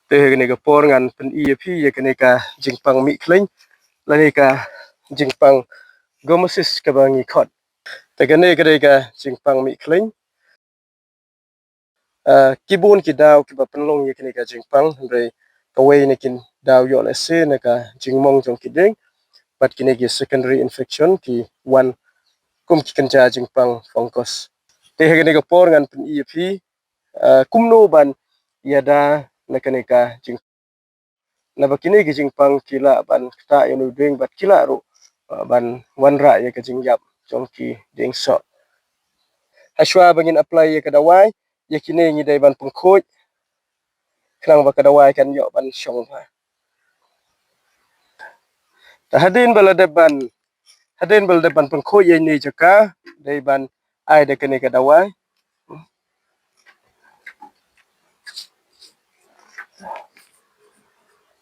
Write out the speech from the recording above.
Teh ni ka por ngan pen EAP ya kene ka jingpang mi kling lani ka jingpang Gummosis ka bangi khot. Te kene ka jingpang mi kling kibun ki daw ki ba penlong ya kene ka jingpang re kawai ni kin daw yo la se na ka jingmong jong ki ding but kene ki secondary infection ki one kum ki kan ja jingpang fongkos. Teh kene ka por ngan pen EAP kumno ban ya da na kene ka jing na bakini ki jingpang kila ban ta yunu ding bat kila ru ban wanra ya ka jingyap jong ki ding so haswa bangin apply ya ka dawai ya kini ngi dai ban pengkhoj krang ba ka dawai kan yo ban syong ha ta hadin bala deban pengkhoj ya ni jaka dai ban ai da kene ka dawai